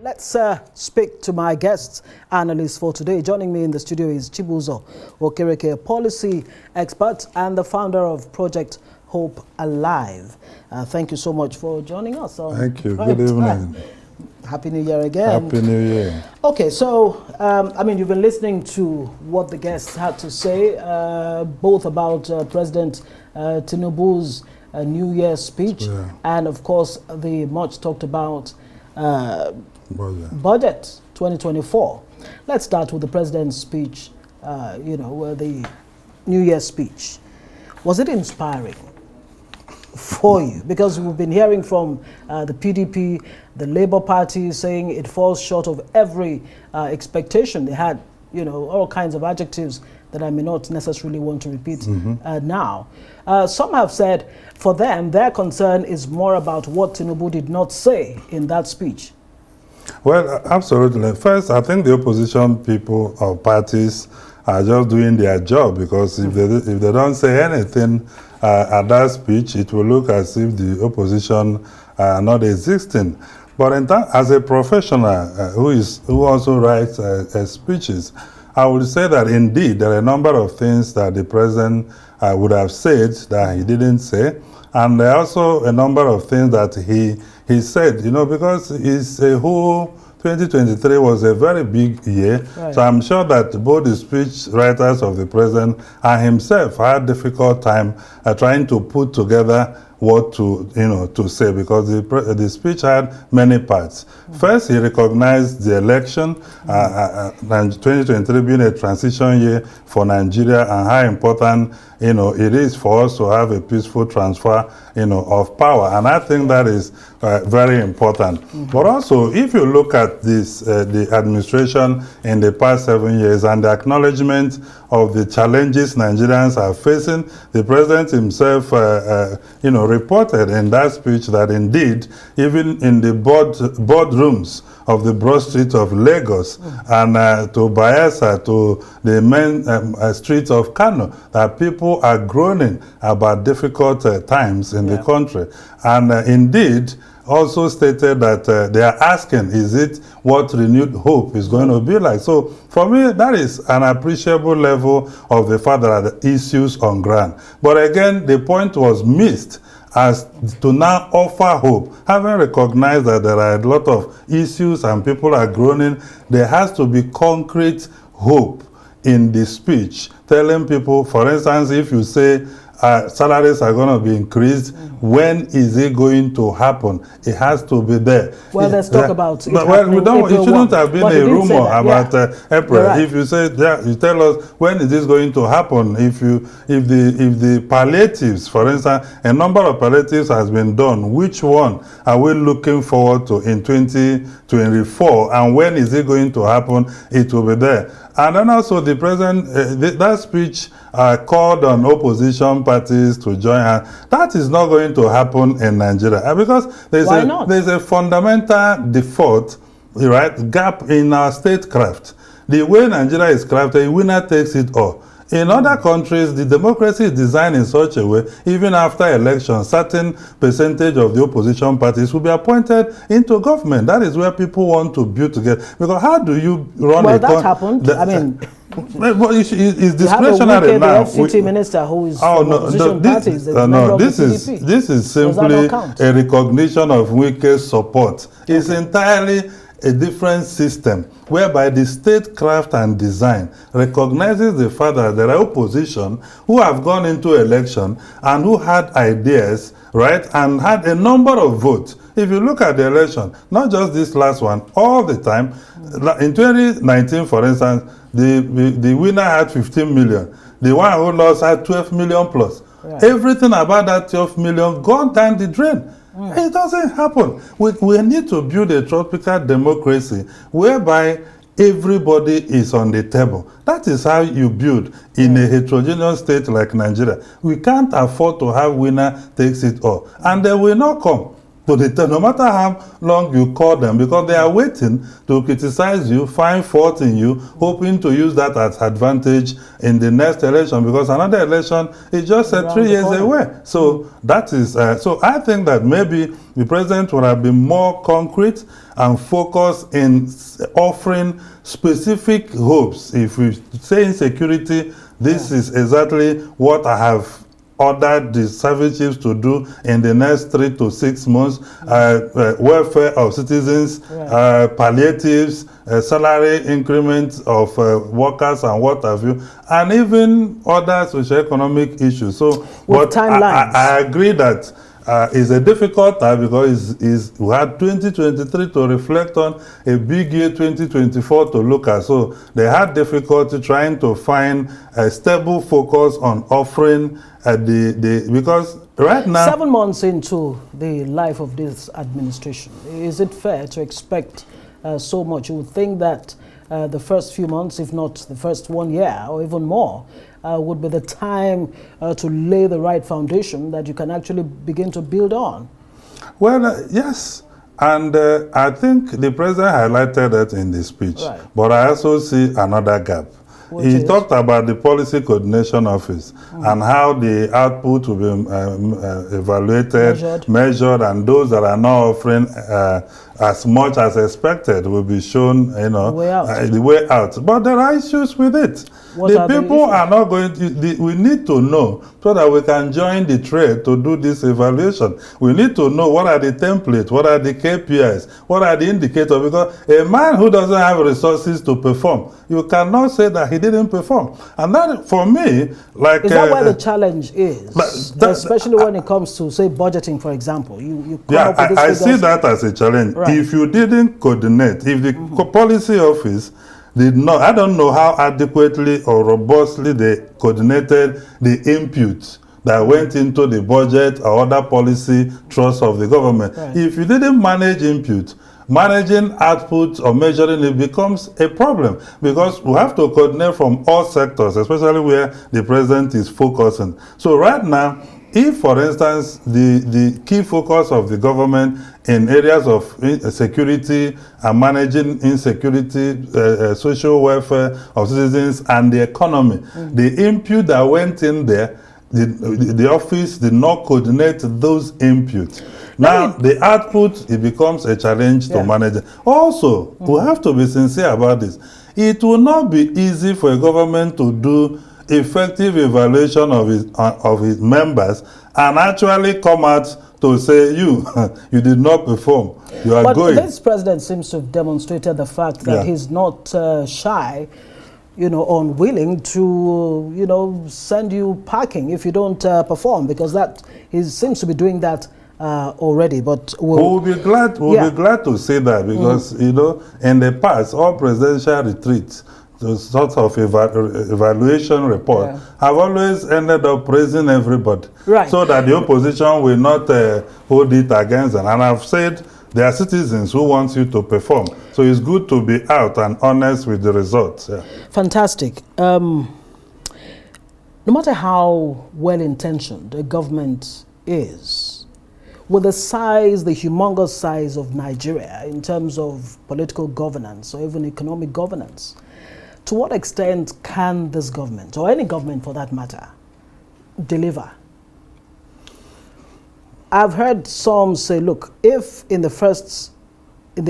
Let's speak to my guests, analysts for today. Joining me in the studio is Chibuzor Okereke, a policy expert and the founder of Project Hope Alive. Thank you so much for joining us. Thank you. Good evening. Happy New Year again. Happy New Year. Okay, so, you've been listening to what the guests had to say, both about President Tinubu's New Year speech and, of course, the much talked about budget 2024. Let's start with the president's speech, the New Year speech. Was it inspiring for you? Because we've been hearing from the PDP, the Labour Party, saying it falls short of every expectation. They had, all kinds of adjectives that I may not necessarily want to repeat now. Some have said, for them, their concern is more about what Tinubu did not say in that speech. Well, absolutely. First, I think the opposition people or parties are just doing their job, because if they don't say anything at that speech, it will look as if the opposition are not existing. But as a professional who also writes speeches, I would say that indeed there are a number of things that the president would have said that he didn't say, and there are also a number of things that he said, because it's a whole 2023 was a very big year. Right. So I'm sure that both the speech writers of the president and himself had a difficult time trying to put together what to say, because the speech had many parts. First, he recognized the election, 2023 being a transition year for Nigeria, and how important it is for us to have a peaceful transfer of power, and I think that is very important. But also, if you look at this, the administration in the past 7 years and the acknowledgement of the challenges Nigerians are facing, the president himself, reported in that speech that indeed, even in the boardrooms of the broad street of Lagos and to Bayelsa, to the main streets of Kano, that people are groaning about difficult times in the country. And indeed, also stated that they are asking, is it what renewed hope is going to be like? So for me, that is an appreciable level of the fact that are the issues on ground. But again, the point was missed as to now offer hope. Having recognized that there are a lot of issues and people are groaning, there has to be concrete hope in the speech, telling people, for instance, if you say salaries are going to be increased, when is it going to happen? It has to be there. Well, let's talk about it. It shouldn't have been a rumor about April. Right. If you say, you tell us when is this going to happen. If the palliatives, for instance, a number of palliatives has been done, which one are we looking forward to in 2024, and when is it going to happen? It will be there. And then also the president, that speech called on opposition parties to join her. That is not going to happen in Nigeria, because there's a fundamental default, gap in our statecraft. The way Nigeria is crafted, a winner takes it all. In other countries, the democracy is designed in such a way, even after elections, certain percentage of the opposition parties will be appointed into government. That is where people want to build together. Because how do you run a... Well, that happened. Well, it's discretionary now. The FCT minister who is opposition parties. This is simply a recognition of Wike's support. Okay. It's entirely a different system whereby the statecraft and design recognizes the fact that there are opposition who have gone into election and who had ideas, and had a number of votes. If you look at the election, not just this last one, all the time, in 2019, for instance, the winner had 15 million. The one who lost had 12 million plus. Right. Everything about that 12 million gone down the drain. It doesn't happen. We need to build a tropical democracy whereby everybody is on the table. That is how you build in a heterogeneous state like Nigeria. We can't afford to have winner takes it all. And they will not come. to the no matter how long you call them, because they are waiting to criticize you, find fault in you, hoping to use that as advantage in the next election, because another election is just 3 years away. So that is, so I think that maybe the president would have been more concrete and focused in offering specific hopes. If we say insecurity, this is exactly what I have ordered the service chiefs to do in the next 3 to 6 months. Welfare of citizens, palliatives, salary increments of workers and what have you, and even other socio-economic issues. So, but I agree that it's a difficult time, because we had 2023 to reflect on, a big year 2024 to look at. So they had difficulty trying to find a stable focus on offering because right now, 7 months into the life of this administration, is it fair to expect so much? You would think that the first few months, if not the first 1 year or even more, would be the time to lay the right foundation that you can actually begin to build on. Well, yes. And I think the president highlighted that in the speech. Right. But I also see another gap. He talked about the policy coordination office and how the output will be evaluated, measured, and those that are not offering as much as expected will be shown, you know, the way out. But there are issues with it. The people are not going to, we need to know so that we can join the trade to do this evaluation. We need to know what are the templates, what are the KPIs, what are the indicators, because a man who doesn't have resources to perform, you cannot say that he didn't perform. And that, for me, like... Is that where the challenge is? Especially when it comes to, say, budgeting, for example. I see that as a challenge. Right. If you didn't coordinate, if the policy office did not, I don't know how adequately or robustly they coordinated the inputs that went into the budget or other policy trusts of the government. Right. If you didn't manage input, managing output or measuring it becomes a problem, because we have to coordinate from all sectors, especially where the president is focusing. So right now, if, for instance, the key focus of the government in areas of security and managing insecurity, social welfare of citizens and the economy, the input that went in there, the office did not coordinate those inputs. Now, the output, it becomes a challenge to manage. Also, we have to be sincere about this. It will not be easy for a government to do effective evaluation of his members and actually come out to say you did not perform. You are going. But this president seems to have demonstrated the fact that he's not shy, unwilling to, send you packing if you don't perform, because that he seems to be doing that already. But we'll be glad. We'll be glad to say that, because in the past, all presidential retreats, those sorts of evaluation report have always ended up praising everybody, so that the opposition will not hold it against them. And I've said there are citizens who want you to perform, so it's good to be out and honest with the results. Fantastic. No matter how well-intentioned a government is, with the size, the humongous size of Nigeria in terms of political governance or even economic governance, to what extent can this government, or any government for that matter, deliver? I've heard some say, look, if in the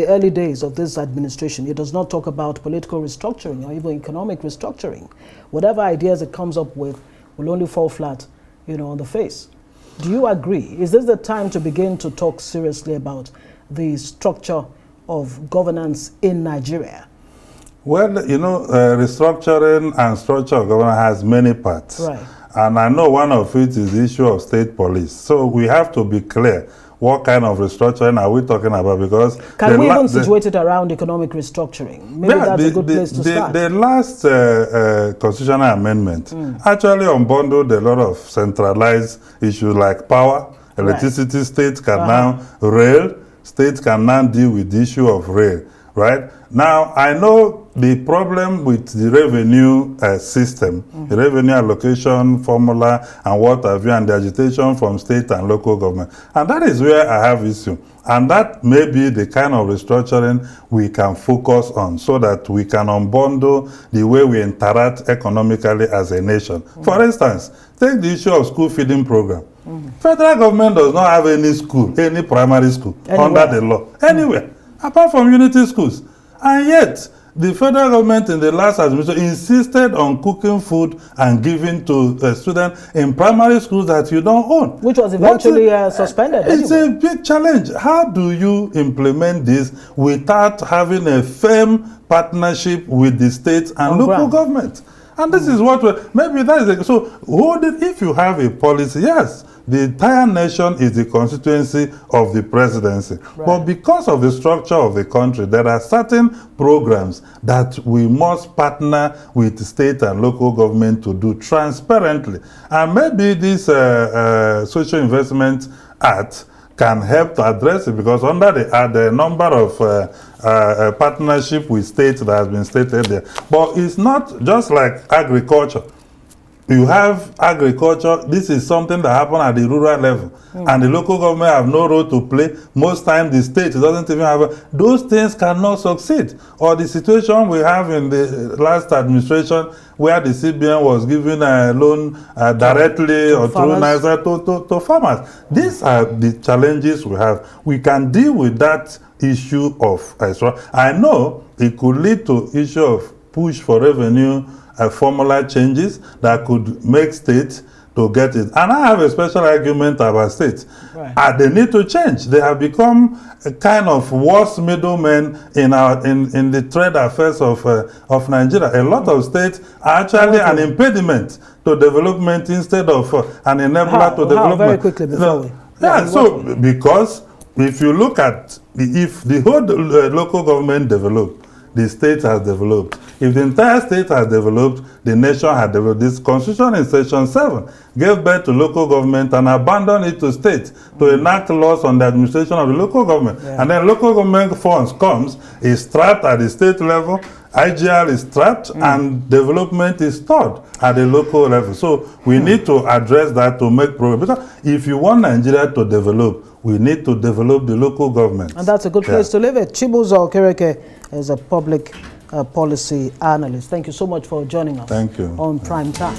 early days of this administration, it does not talk about political restructuring or even economic restructuring, whatever ideas it comes up with will only fall flat, on the face. Do you agree? Is this the time to begin to talk seriously about the structure of governance in Nigeria? Well, restructuring and structure of government has many parts. Right. And I know one of it is the issue of state police. So we have to be clear, what kind of restructuring are we talking about? Because can we even situate it around economic restructuring? Maybe that's a good place to start. The last constitutional amendment actually unbundled a lot of centralized issues like power, electricity. States can now deal with the issue of rail. Right? Now, I know the problem with the revenue system, the revenue allocation formula and what have you, and the agitation from state and local government. And that is where I have issue. And that may be the kind of restructuring we can focus on so that we can unbundle the way we interact economically as a nation. For instance, take the issue of school feeding program. Federal government does not have any school, any primary school under the law, anywhere, apart from unity schools. And yet, the federal government in the last administration insisted on cooking food and giving to students in primary schools that you don't own. Which was eventually suspended. It's a big challenge. How do you implement this without having a firm partnership with the state and local government? And this is what maybe that is it. So if you have a policy, yes, the entire nation is the constituency of the presidency. Right. But because of the structure of the country, there are certain programs that we must partner with state and local government to do transparently. And maybe this Social Investment Act can help to address it, because under the number of partnership with states that has been stated there. But it's not just like agriculture. You have agriculture, this is something that happens at the rural level, and the local government have no role to play. Most times the state doesn't even have those things cannot succeed. Or the situation we have in the last administration where the CBN was giving a loan directly or through NISA to farmers. These are the challenges we have. We can deal with that issue of I know it could lead to issue of push for revenue formula changes that could make states to get it. And I have a special argument about states. Right. They need to change. They have become a kind of worst middlemen in the trade affairs of Nigeria. A lot of states are actually an impediment to development instead of an enabler to development. Very quickly before because if you look at if the whole local government developed, the state has developed. If the entire state has developed, the nation has developed. This constitution in section 7 gave birth to local government and abandoned it to states to enact laws on the administration of the local government. And then local government funds comes, is trapped at the state level, IGR is trapped, and development is stalled at the local level. So we need to address that to make progress. Because if you want Nigeria to develop, we need to develop the local government. And that's a good place to leave it. Chibuzor Okereke is a public policy analyst. Thank you so much for joining us. Thank you. On Prime Time.